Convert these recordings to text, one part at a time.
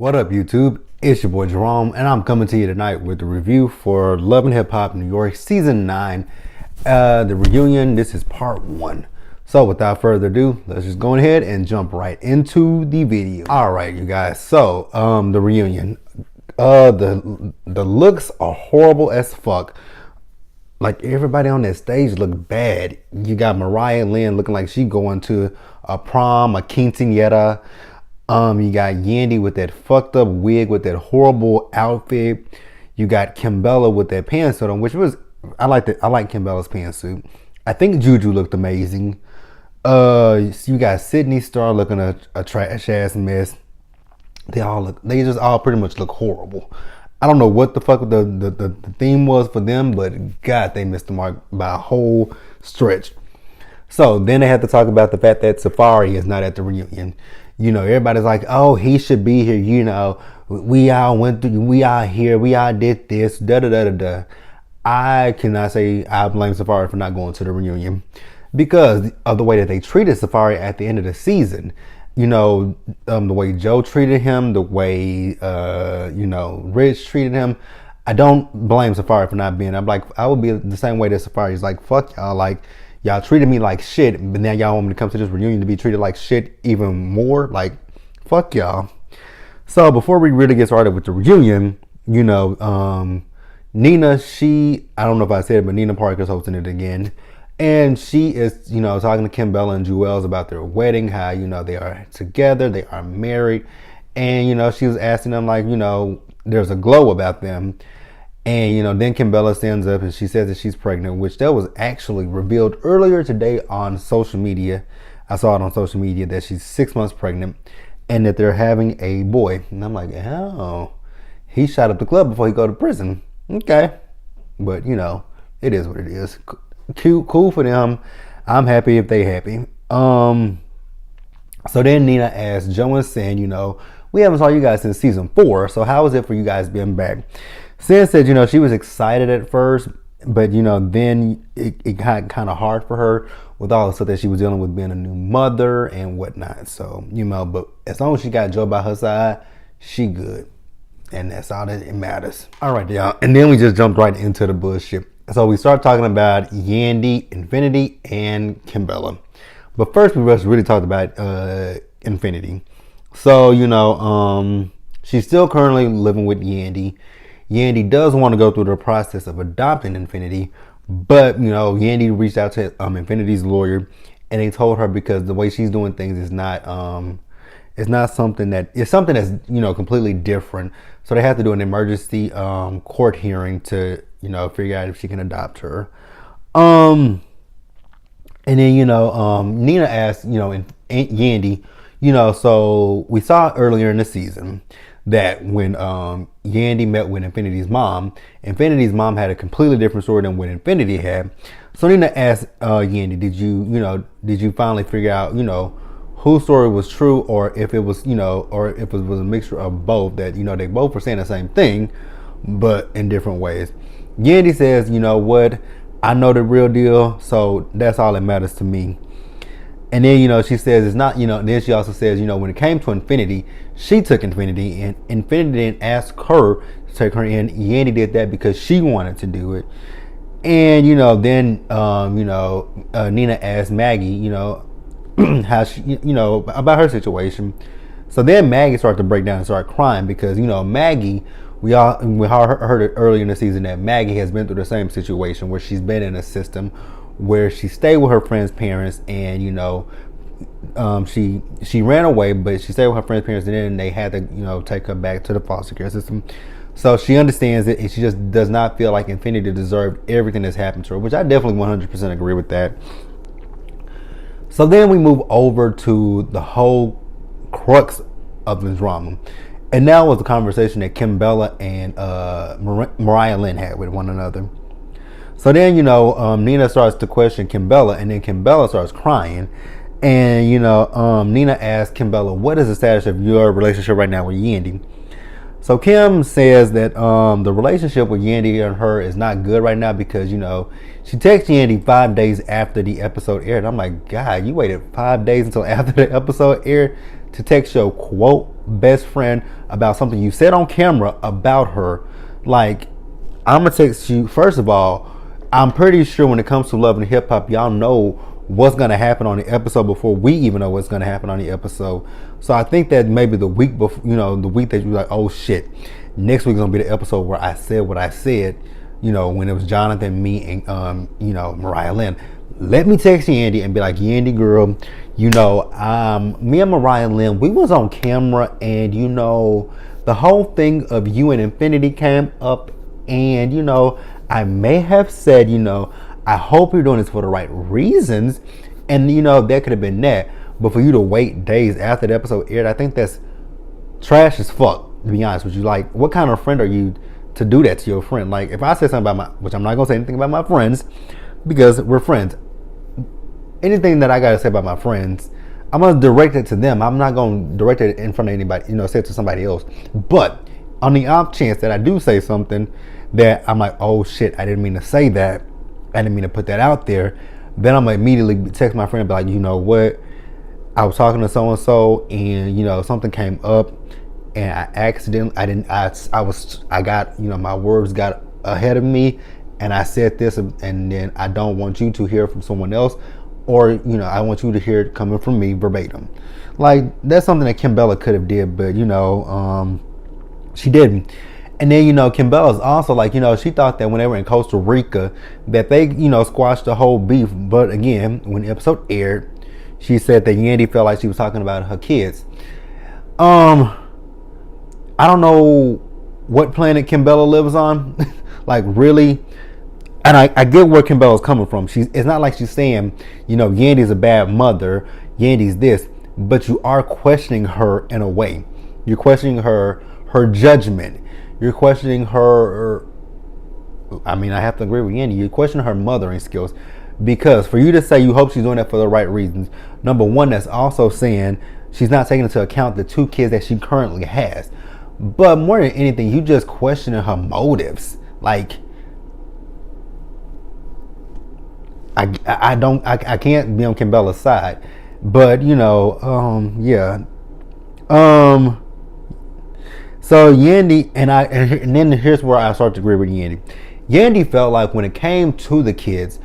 What up, YouTube? It's your boy Jerome, and I'm coming to you tonight with the review for Love and Hip Hop New York Season 9, the reunion. This is part 1. So without further ado, let's just go ahead and jump right into the video. All right, you guys. So the reunion, the looks are horrible as fuck. Like, everybody on that stage look bad. You got Mariah Lynn looking like she going to a prom, a quinceañera. You got Yandy with that fucked up wig with that horrible outfit. You got Kimbella with that pantsuit on, which was, I like Kimbella's pantsuit. I think Juju looked amazing. You got Sydney Star looking a trash ass mess. They just all pretty much look horrible. I don't know what the fuck the theme was for them, but God, they missed the mark by a whole stretch. So then they had to talk about the fact that Safari is not at the reunion. You know, everybody's like, oh, he should be here. You know, we all went through, we all here, we all did this, da da da da da. I cannot say I blame Safari for not going to the reunion because of the way that they treated Safari at the end of the season. You know, the way Joe treated him, the way, Rich treated him. I don't blame Safari for not being. I'm like, I would be the same way that Safari is like, fuck y'all. Like, y'all treated me like shit, but now y'all want me to come to this reunion to be treated like shit even more? Like, fuck y'all. So before we really get started with the reunion, you know, Nina, I don't know if I said it, but Nina Parker's hosting it again. And she is, you know, talking to Kimbella and Jewels about their wedding, how, you know, they are together, they are married. And, you know, she was asking them, like, you know, there's a glow about them. And, you know, then Kimbella stands up and she says that she's pregnant, which that was actually revealed earlier today on social media. I saw it on social media that she's 6 months pregnant and that they're having a boy. And I'm like, oh, he shot up the club before he go to prison. Okay. But, you know, it is what it is. Cute, cool for them. I'm happy if they happy. So then Nina asked Joe and Sin, you know, we haven't saw you guys since season 4. So how is it for you guys being back? Sin said, you know, she was excited at first, but, you know, then it got kind of hard for her with all the stuff that she was dealing with, being a new mother and whatnot. So, you know, but as long as she got Joe by her side, she good. And that's all that matters. All right, y'all. And then we just jumped right into the bullshit. So we start talking about Yandy, Infinity, and Kimbella. But first, we really talked about Infinity. So, you know, she's still currently living with Yandy. Yandy does want to go through the process of adopting Infinity, but, you know, Yandy reached out to Infinity's lawyer, and they told her because the way she's doing things is not something that's, you know, completely different. So they have to do an emergency court hearing to, you know, figure out if she can adopt her. And then, you know, Nina asked, you know, Yandy, you know, so we saw earlier in the season that when Yandy met with Infinity's mom had a completely different story than what Infinity had. So Nina asked Yandy, did you finally figure out, you know, whose story was true, or if it was, you know, or if it was a mixture of both, that, you know, they both were saying the same thing, but in different ways. Yandy says, you know what, I know the real deal, so that's all that matters to me. And then, you know, she says it's not, you know, then she also says, you know, when it came to Infinity, she took Infinity, and Infinity didn't ask her to take her in. Yandy did that because she wanted to do it. And, you know, then, Nina asked Maggie, you know, how she, you know, about her situation. So then Maggie started to break down and start crying because, you know, Maggie, we heard it earlier in the season that Maggie has been through the same situation where she's been in a system where she stayed with her friend's parents, and, you know, she ran away, but she stayed with her friend's parents, and then they had to, you know, take her back to the foster care system. So she understands it, and she just does not feel like Infinity deserved everything that's happened to her, which I definitely 100% agree with that. So then we move over to the whole crux of the drama. And that was the conversation that Kimbella and Mariah Lynn had with one another. So then, you know, Nina starts to question Kimbella, and then Kimbella starts crying. And, you know, Nina asks Kimbella, what is the status of your relationship right now with Yandy? So Kim says that the relationship with Yandy and her is not good right now because, you know, she texted Yandy 5 days after the episode aired. I'm like, God, you waited 5 days until after the episode aired to text your quote best friend about something you said on camera about her, like, I'm gonna text you. First of all, I'm pretty sure when it comes to Love and Hip Hop, y'all know what's gonna happen on the episode before we even know what's gonna happen on the episode. So I think that maybe the week before, the week that you're like, oh shit, next week's gonna be the episode where I said what I said. When it was Jonathan, me, and Mariah Lynn. Let me text Yandy and be like, Yandy girl, me and Mariah Lynn, we was on camera, and the whole thing of you and Infinity came up, and I may have said, I hope you're doing this for the right reasons, and that could have been that. But for you to wait days after the episode aired, I think that's trash as fuck, to be honest with you. Like, what kind of friend are you to do that to your friend? Like, if I said something about which I'm not gonna say anything about my friends because we're friends. Anything that I gotta say about my friends, I'm gonna direct it to them. I'm not gonna direct it in front of anybody, say it to somebody else. But on the off chance that I do say something that I'm like, oh shit, I didn't mean to say that, I didn't mean to put that out there, then I'm gonna immediately text my friend and be like, you know what, I was talking to so and so, and something came up, and I got, my words got ahead of me, and I said this, and then I don't want you to hear from someone else, or I want you to hear it coming from me verbatim. Like, that's something that Kimbella could have did, but she didn't. And then Kimbella's also like, she thought that when they were in Costa Rica that they squashed the whole beef. But again, when the episode aired, she said that Yandy felt like she was talking about her kids. I don't know what planet Kimbella lives on. Like, really. And I get where Kimbella's coming from. It's not like she's saying, Yandy's a bad mother, Yandy's this, but you are questioning her in a way. You're questioning her judgment. You're questioning her. I have to agree with Yandy. You're questioning her mothering skills, because for you to say you hope she's doing that for the right reasons, number one, that's also saying she's not taking into account the 2 kids that she currently has. But more than anything, you just questioning her motives. Like, I can't be on Kimbella's side, but yeah. So Yandy and then here's where I start to agree with Yandy. Yandy felt like when it came to the kids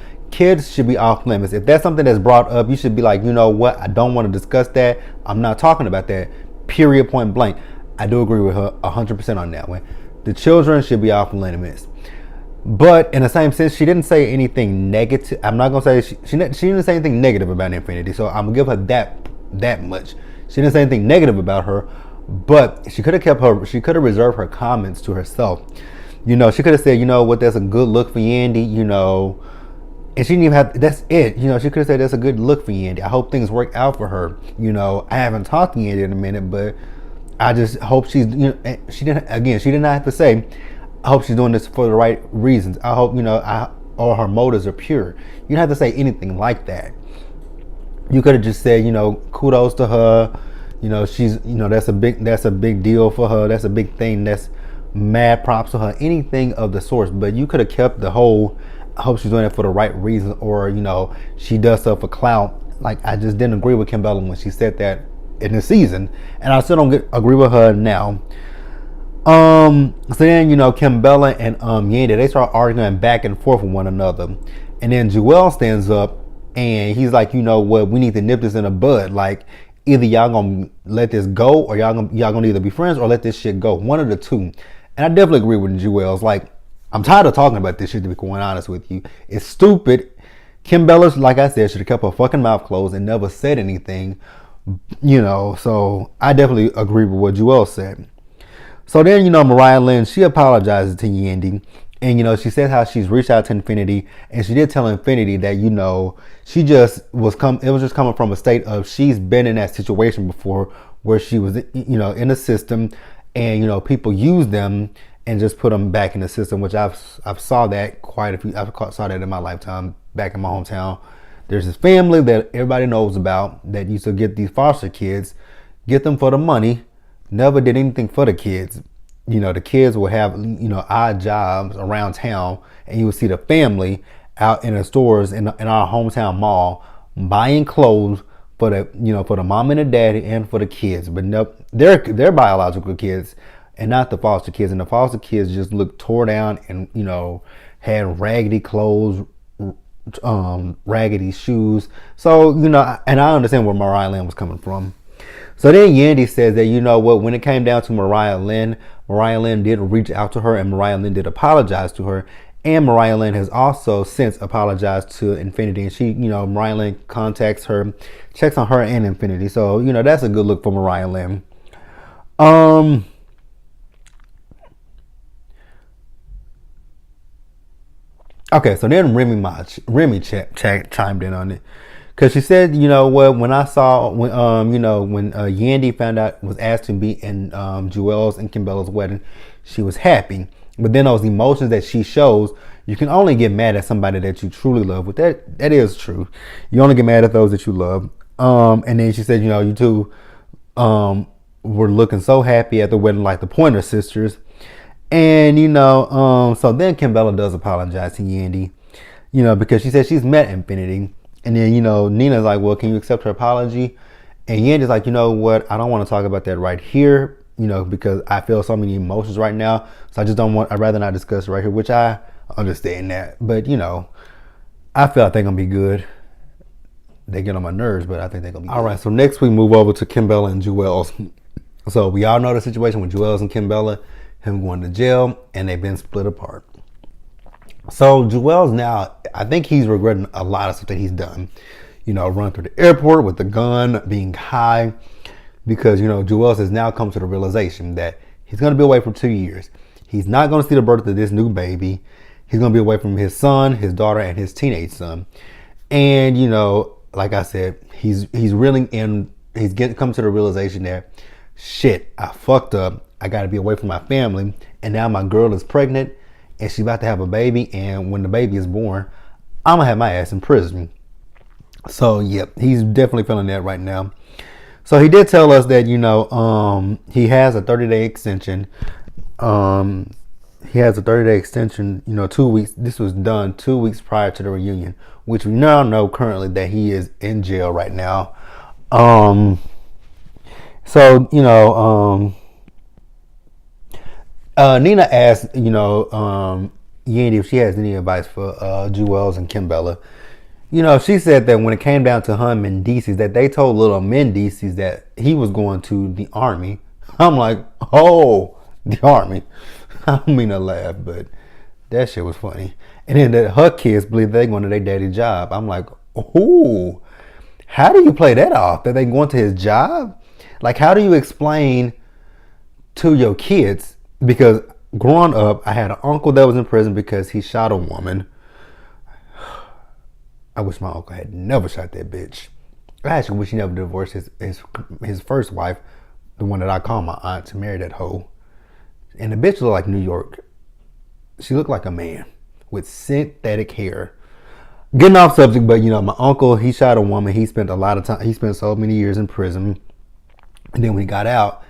should be off limits. If that's something that's brought up, you should be like, you know what, I don't want to discuss that. I'm not talking about that. Period, point blank. I do agree with her 100% on that one. The children should be off limits. But in the same sense, she didn't say anything negative. I'm not gonna say she didn't say anything negative about Infinity. So I'm gonna give her that much. She didn't say anything negative about her, but she could have reserved her comments to herself. She could have said, what, that's a good look for Yandy, and she didn't even have, that's it. She could have said that's a good look for Yandy. I hope things work out for her. I haven't talked to Yandy in a minute, but I just hope she's, she did not have to say, I hope she's doing this for the right reasons. I hope, or her motives are pure. You don't have to say anything like that. You could have just said, kudos to her. She's, that's a big deal for her. That's a big thing. That's mad props to her. Anything of the source. But you could have kept the whole, I hope she's doing it for the right reasons, or, she does stuff for clout. Like, I just didn't agree with Kimbella when she said that in the season. And I still don't agree with her now. So then, Kimbella and Yandy, they start arguing back and forth with one another. And then Joel stands up and he's like, what, we need to nip this in the bud. Like, either y'all gonna let this go, or y'all gonna either be friends or let this shit go. One of the two. And I definitely agree with Joel's. Like, I'm tired of talking about this shit, to be quite honest with you. It's stupid. Kimbella's, like I said, should have kept her fucking mouth closed and never said anything. So I definitely agree with what Joel said. So then, Mariah Lynn, she apologizes to Yandy. And, she said how she's reached out to Infinity. And she did tell Infinity that, she just it was just coming from a state of, she's been in that situation before where she was, in the system. And, people use them and just put them back in the system, which I've saw that quite a few. I've saw that in my lifetime back in my hometown. There's this family that everybody knows about that used to get these foster kids, get them for the money, never did anything for the kids. The kids will have, odd jobs around town, and you will see the family out in the stores in our hometown mall buying clothes for the for the mom and the daddy and for the kids. But nope, they're biological kids and not the foster kids. And the foster kids just looked tore down and had raggedy clothes, raggedy shoes. So and I understand where Mariah Lynn was coming from. So then Yandy says that when it came down to Mariah Lynn did reach out to her and Mariah Lynn did apologize to her. And Mariah Lynn has also since apologized to Infinity, and she, Mariah Lynn contacts her, checks on her and Infinity. So, that's a good look for Mariah Lynn. Okay, so then Remy chimed in on it. Because she said, when I saw, when Yandy found out, was asked to be in Joel's and Kimbella's wedding, she was happy. But then those emotions that she shows, you can only get mad at somebody that you truly love. But that is true. You only get mad at those that you love. And then she said, you two were looking so happy at the wedding like the Pointer Sisters. And, so then Kimbella does apologize to Yandy, because she said she's met Infinity. And then, Nina's like, well, can you accept her apology? And Yandy's like, you know what? I don't want to talk about that right here. Because I feel so many emotions right now. So I'd rather not discuss it right here, which I understand that. But, I feel like they're going to be good. They get on my nerves, but I think they're going to be good. All right, so next we move over to Kimbella and Joel's. So we all know the situation with Joel's and Kimbella, him going to jail, and they've been split apart. So Joel's now, I think he's regretting a lot of stuff that he's done. Run through the airport with the gun, being high. Because, Joel has now come to the realization that he's going to be away for 2 years. He's not going to see the birth of this new baby. He's going to be away from his son, his daughter, and his teenage son. And, like I said, he's reeling in. He's come to the realization that, shit, I fucked up. I got to be away from my family. And now my girl is pregnant and she's about to have a baby. And when the baby is born, I'm going to have my ass in prison. So, yeah, he's definitely feeling that right now. So he did tell us that, he has a 30-day extension. He has a 30-day extension, 2 weeks. This was done 2 weeks prior to the reunion, which we now know currently that he is in jail right now. Nina asked, Yandy if she has any advice for Joel's and Kimbella. She said that when it came down to him and Mendices, that they told little Mendices that he was going to the army. I'm like, oh, the army. I don't mean to laugh, but that shit was funny. And then that her kids believe they're going to their daddy's job. I'm like, oh, how do you play that off? That they going to his job? Like, how do you explain to your kids? Because growing up, I had an uncle that was in prison because he shot a woman. I wish my uncle had never shot that bitch. I actually wish he never divorced his first wife, the one that I call my aunt, to marry that hoe. And the bitch looked like New York. She looked like a man with synthetic hair. Getting off subject, but my uncle, he shot a woman. He spent a lot of time. He spent so many years in prison. And then when he got out,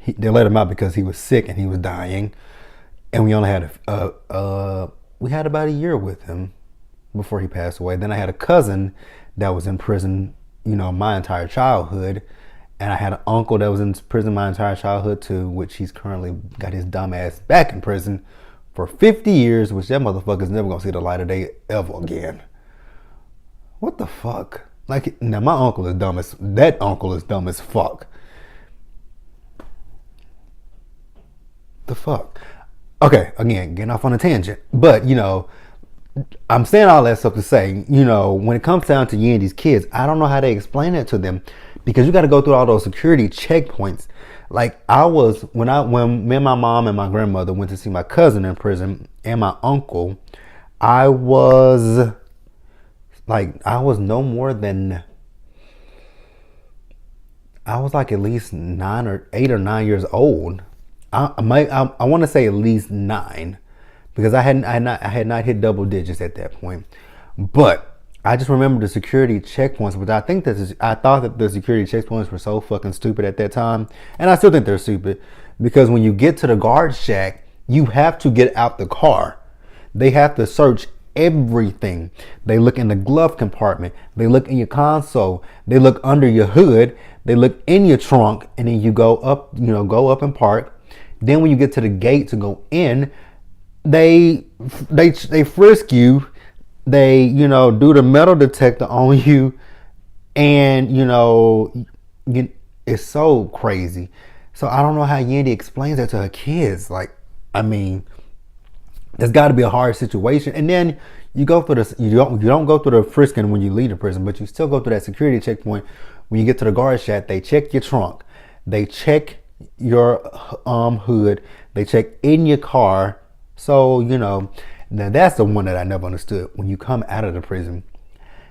they let him out because he was sick and he was dying. And we only had we had about a year with him before he passed away. Then I had a cousin that was in prison, my entire childhood. And I had an uncle that was in prison my entire childhood too, which he's currently got his dumb ass back in prison for 50 years, which that motherfucker's never gonna see the light of day ever again. What the fuck? Like, now my uncle is dumb as, that uncle is dumb as fuck. The fuck? Okay, again, getting off on a tangent. But, I'm saying all that stuff to say, when it comes down to Yandy's kids, I don't know how they explain it to them, because you got to go through all those security checkpoints. Like when me and my mom and my grandmother went to see my cousin in prison and my uncle, I was no more than, I was like at least 8 or 9 years old. I want to say at least 9. Because I had not hit double digits at that point. But I just remember the security checkpoints, but I thought that the security checkpoints were so fucking stupid at that time. And I still think they're stupid, because when you get to the guard shack, you have to get out the car. They have to search everything. They look in the glove compartment. They look in your console. They look under your hood. They look in your trunk, and then you go up, go up and park. Then when you get to the gate to go in, they frisk you. They, do the metal detector on you, and it's so crazy. So I don't know how Yandy explains that to her kids. Like, I mean, there's got to be a hard situation. And then you go through this. You don't go through the frisking when you leave the prison, but you still go through that security checkpoint. When you get to the guard shack, they check your trunk. They check your hood. They check in your car. So now that's the one that I never understood. When you come out of the prison,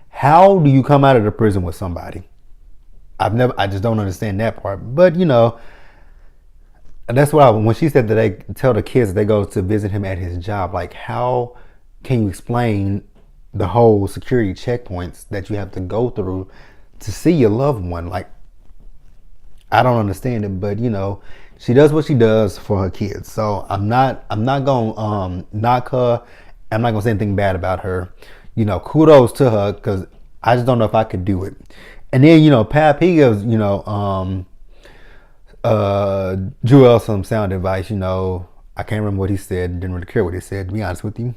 how do you come out of the prison with somebody? I just don't understand that part. But that's why when she said that they tell the kids that they go to visit him at his job, like, how can you explain the whole security checkpoints that you have to go through to see your loved one? Like, I don't understand it, but she does what she does for her kids. So I'm not gonna knock her. I'm not gonna say anything bad about her. Kudos to her, because I just don't know if I could do it. And then Pap, he gives Jewel some sound advice. I can't remember what he said. Didn't really care what he said, to be honest with you.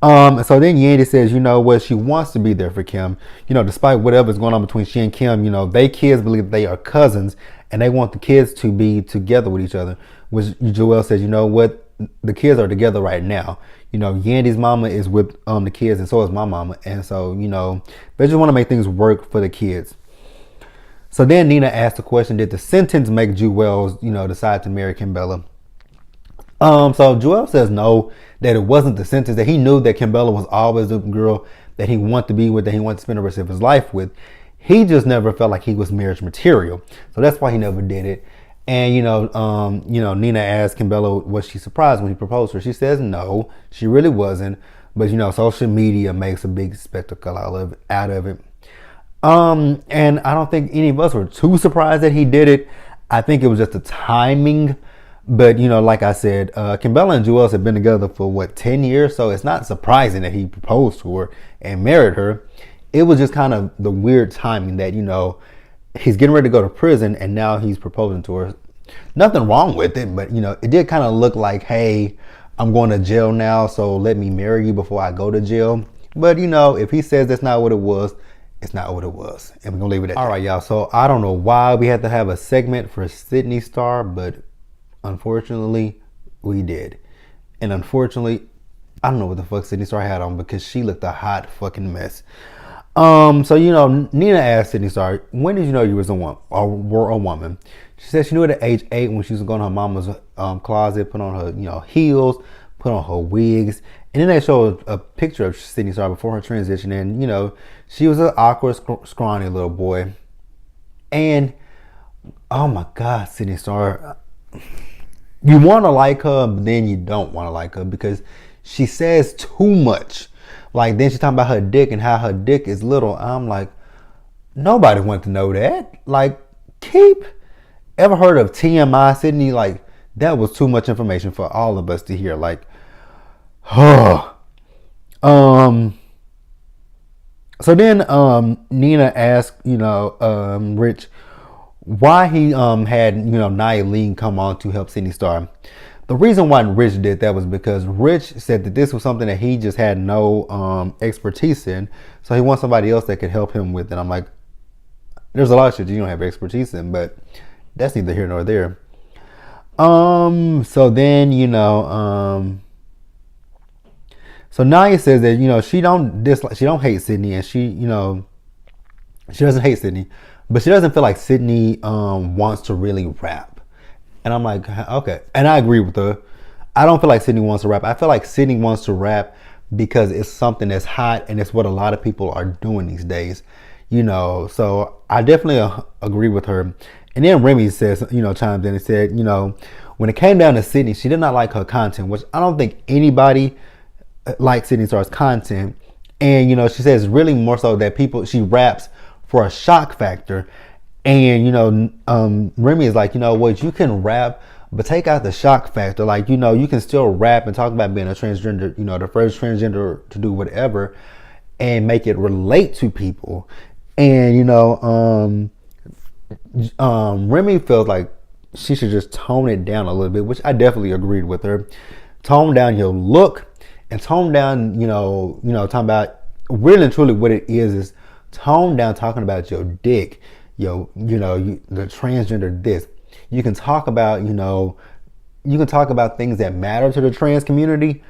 So then Yandy says, what, she wants to be there for Kim. Despite whatever's going on between she and Kim, they kids believe they are cousins, and they want the kids to be together with each other. Which Joel says, what, the kids are together right now. Yandy's mama is with the kids, and so is my mama. And so, they just want to make things work for the kids. So then Nina asked the question, did the sentence make Jewel, decide to marry Kimbella? So Joel says no, that it wasn't the sentence, that he knew that Kimbella was always the girl that he wanted to be with, that he wanted to spend the rest of his life with. He just never felt like he was marriage material. So that's why he never did it. And, Nina asked Kimbella, was she surprised when he proposed to her? She says no, she really wasn't. But, social media makes a big spectacle out of it. And I don't think any of us were too surprised that he did it. I think it was just the timing. But, like I said, Kimbella and Jewel have been together for 10 years. So it's not surprising that he proposed to her and married her. It was just kind of the weird timing that, he's getting ready to go to prison and now he's proposing to her. Nothing wrong with it, but, it did kind of look like, hey, I'm going to jail now, so let me marry you before I go to jail. But, if he says that's not what it was, it's not what it was. And we're going to leave it at that. All right, y'all. So I don't know why we had to have a segment for Sydney Star, but unfortunately, we did. And unfortunately, I don't know what the fuck Sydney Star had on, because she looked a hot fucking mess. So, Nina asked Sydney Star, when did you know you was were a woman? She said she knew it at age 8 when she was going to her mama's closet, put on her, heels, put on her wigs. And then they showed a picture of Sydney Star before her transition. And, she was an awkward, scrawny little boy. And, oh my God, Sydney Star, you want to like her, but then you don't want to like her because she says too much. Like, then she's talking about her dick and how her dick is little. I'm like, nobody wants to know that. Like, ever heard of TMI, Sydney? Like, that was too much information for all of us to hear. Like, So then Nina asked, Rich, why he had, Nia Lee come on to help Sydney Star. The reason why Rich did that was because Rich said that this was something that he just had no expertise in. So he wants somebody else that could help him with it. I'm like, there's a lot of shit you don't have expertise in, but that's neither here nor there. So then, so Nia says that, she don't hate Sydney, and she doesn't hate Sydney, but she doesn't feel like Sydney wants to really rap. And I'm like, okay. And I agree with her. I don't feel like Sydney wants to rap. I feel like Sydney wants to rap because it's something that's hot and it's what a lot of people are doing these days, So I definitely agree with her. And then Remy says, chimed in and said, when it came down to Sydney, she did not like her content, which I don't think anybody likes Sydney Star's content. And, she says really more so that she raps for a shock factor. And, Remy is like, what, you can rap, but take out the shock factor. Like, you can still rap and talk about being a transgender, the first transgender to do whatever, and make it relate to people. And, Remy feels like she should just tone it down a little bit, which I definitely agreed with her. Tone down your look and tone down, talking about really and truly what it is tone down talking about your dick, the transgender this. You can talk about, things that matter to the trans community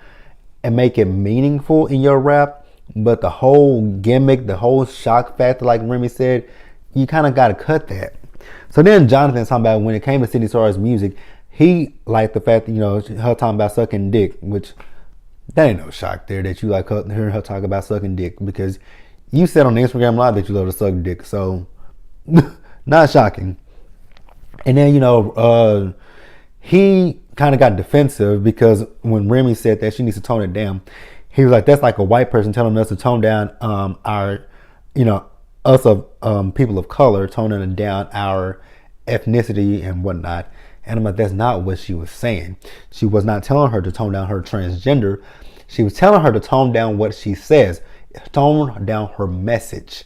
and make it meaningful in your rap. But the whole gimmick, the whole shock factor, like Remy said, you kind of got to cut that. So then Jonathan's talking about when it came to Sydney Starr's music, he liked the fact that, her talking about sucking dick, which that ain't no shock there that you like hearing her talk about sucking dick, because you said on the Instagram Live that you love to suck dick. So not shocking. And then, he kind of got defensive because when Remy said that she needs to tone it down, he was like, that's like a white person telling us to tone down our, us of people of color, toning down our ethnicity and whatnot. And I'm like, that's not what she was saying. She was not telling her to tone down her transgender. She was telling her to tone down what she says, tone down her message,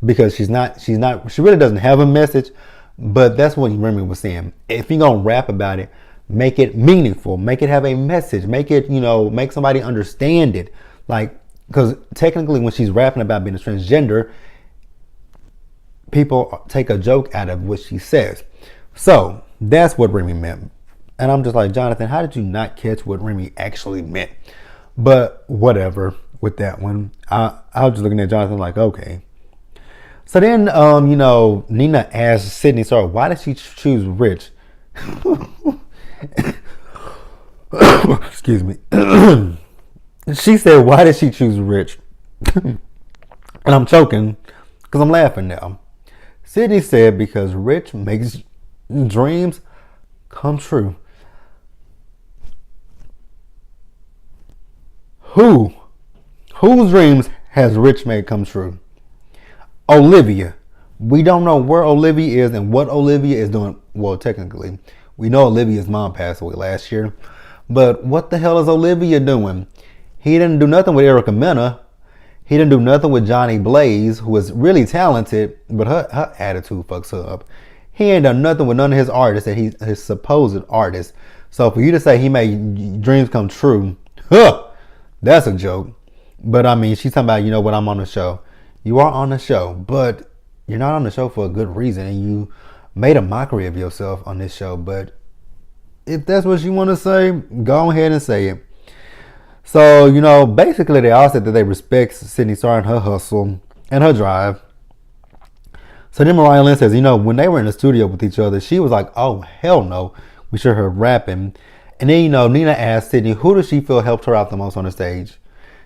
because she really doesn't have a message. But that's what Remy was saying. If you're going to rap about it, make it meaningful, make it have a message, make it, make somebody understand it. Like, because technically when she's rapping about being a transgender, people take a joke out of what she says. So that's what Remy meant. And I'm just like, Jonathan, how did you not catch what Remy actually meant? But whatever with that one. I was just looking at Jonathan like, okay. So then, Nina asked Sydney Starr, why did she choose Rich? Excuse me. She said, why did she choose Rich? And I'm choking because I'm laughing now. Sydney said, because Rich makes dreams come true. Whose dreams has Rich made come true? Olivia. We don't know where Olivia is and what Olivia is doing. Well, technically, we know Olivia's mom passed away last year. But what the hell is Olivia doing? He didn't do nothing with Erica Mena. He didn't do nothing with Johnny Blaze, who is really talented, but her attitude fucks her up. He ain't done nothing with none of his artists that he's his supposed artists. So for you to say he made dreams come true, that's a joke. But I mean, she's talking about, I'm on the show. You are on the show, but you're not on the show for a good reason. And you made a mockery of yourself on this show. But if that's what you want to say, go ahead and say it. So, basically they all said that they respect Sydney Starr and her hustle and her drive. So then Mariah Lynn says, when they were in the studio with each other, she was like, oh, hell no. We should her rapping. And then, Nina asked Sydney, who does she feel helped her out the most on the stage?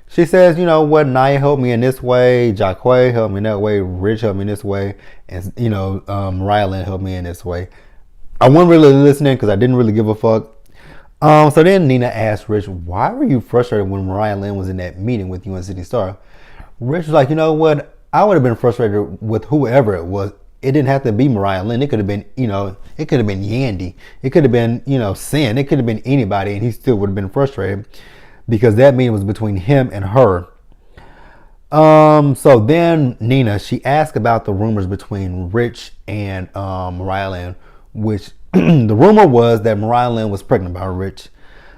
She says, Naya helped me in this way, Jacquay helped me in that way, Rich helped me in this way, and, Mariah Lynn helped me in this way. I wasn't really listening because I didn't really give a fuck. So then Nina asked Rich, why were you frustrated when Mariah Lynn was in that meeting with you and Sydney Starr? Rich was like, you know what? I would have been frustrated with whoever it was. It didn't have to be Mariah Lynn. It could have been, it could have been Yandy. It could have been, Sin. It could have been anybody, and he still would have been frustrated because that meeting was between him and her. So then Nina, she asked about the rumors between Rich and Mariah Lynn, which the rumor was that Mariah Lynn was pregnant by Rich.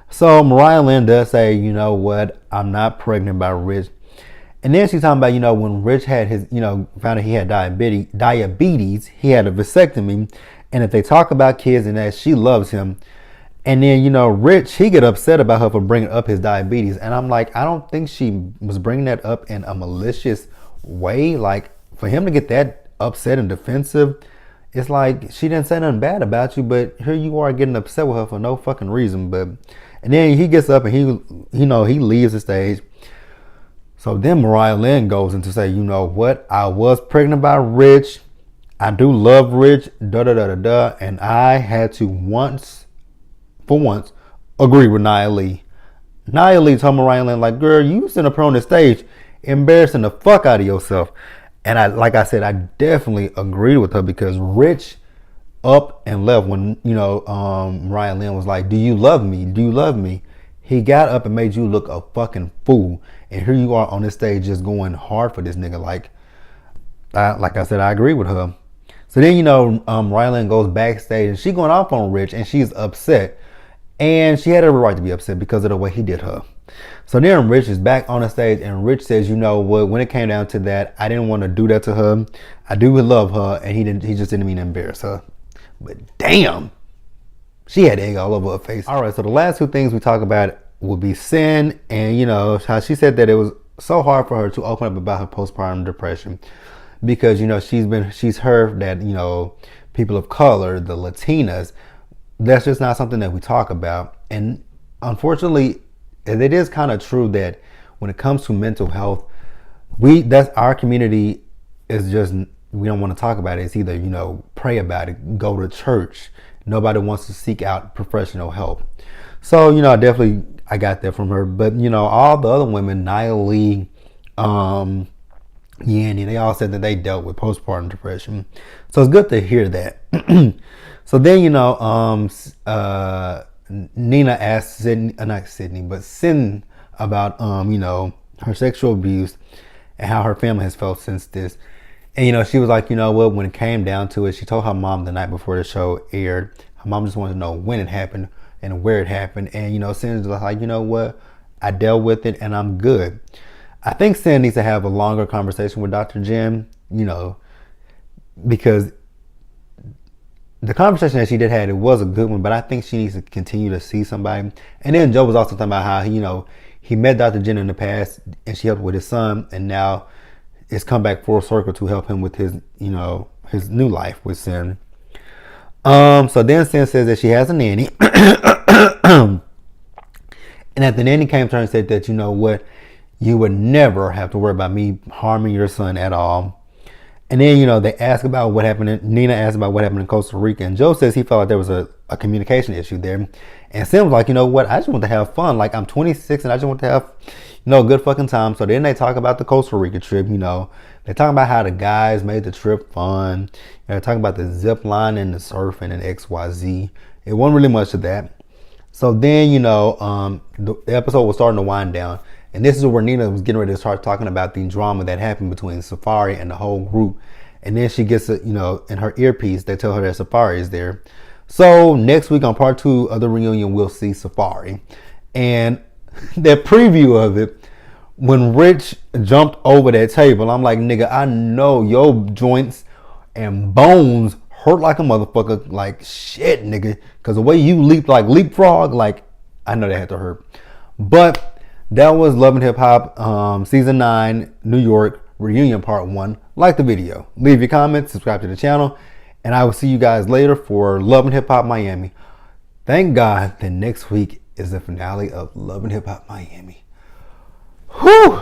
So Mariah Lynn does say, what? I'm not pregnant by Rich. And then she's talking about, when Rich had his, found out he had diabetes, he had a vasectomy. And if they talk about kids and that, she loves him. And then, Rich, he get upset about her for bringing up his diabetes. And I'm like, I don't think she was bringing that up in a malicious way. Like, for him to get that upset and defensive, it's like she didn't say nothing bad about you, but here you are getting upset with her for no fucking reason. And then he gets up and he leaves the stage. So then Mariah Lynn goes in to say, what? I was pregnant by Rich. I do love Rich. And I had to for once, agree with Nia Lee. Nia Lee told Mariah Lynn, like, girl, you sitting up here on the stage embarrassing the fuck out of yourself. And I said, I definitely agreed with her because Rich up and left when, Ryan Lynn was like, do you love me? Do you love me? He got up and made you look a fucking fool. And here you are on this stage just going hard for this nigga. Like I said, I agree with her. So then, Ryan Lynn goes backstage and she going off on Rich and she's upset. And she had every right to be upset because of the way he did her. So then Rich is back on the stage and Rich says, you know what, when it came down to that, I didn't want to do that to her. I do love her and he just didn't mean to embarrass her. But damn, she had egg all over her face. All right, so the last two things we talk about would be Sin and, how she said that it was so hard for her to open up about her postpartum depression because, she's heard that, people of color, the Latinas, that's just not something that we talk about. And unfortunately, it is kind of true that when it comes to mental health, that's our community is just, we don't want to talk about it. It's either, pray about it, go to church. Nobody wants to seek out professional help. So, I got that from her. But, all the other women, Nia Lee, Yanni, they all said that they dealt with postpartum depression. So it's good to hear that. So then, Nina asked Sin about, her sexual abuse and how her family has felt since this. And, she was like, when it came down to it, she told her mom the night before the show aired, her mom just wanted to know when it happened and where it happened. And, Sin's like, I dealt with it and I'm good. I think Sin needs to have a longer conversation with Dr. Jim, because the conversation that she did have, it was a good one, but I think she needs to continue to see somebody. And then Joe was also talking about how, he met Dr. Jen in the past and she helped with his son. And now it's come back full circle to help him with his, his new life with Sin. So then Sin says that she has a nanny. And that the nanny came to her and said that, you would never have to worry about me harming your son at all. And then, they ask about what happened. Nina asked about what happened in Costa Rica. And Joe says he felt like there was a communication issue there. And Sam was like, what? I just want to have fun. Like, I'm 26 and I just want to have, a good fucking time. So then they talk about the Costa Rica trip, They talk about how the guys made the trip fun. They're talking about the zip line and the surfing and XYZ. It wasn't really much of that. So then, the episode was starting to wind down. And this is where Nina was getting ready to start talking about the drama that happened between Safari and the whole group. And then she gets, in her earpiece, they tell her that Safari is there. So next week on part 2 of the reunion, we'll see Safari. And that preview of it, when Rich jumped over that table, I'm like, nigga, I know your joints and bones hurt like a motherfucker. Like, shit, nigga. Because the way you leaped like leapfrog, like, I know that had to hurt. But that was Love and Hip Hop Season 9 New York Reunion Part 1. Like the video. Leave your comments. Subscribe to the channel. And I will see you guys later for Love and Hip Hop Miami. Thank God that next week is the finale of Love and Hip Hop Miami. Whew!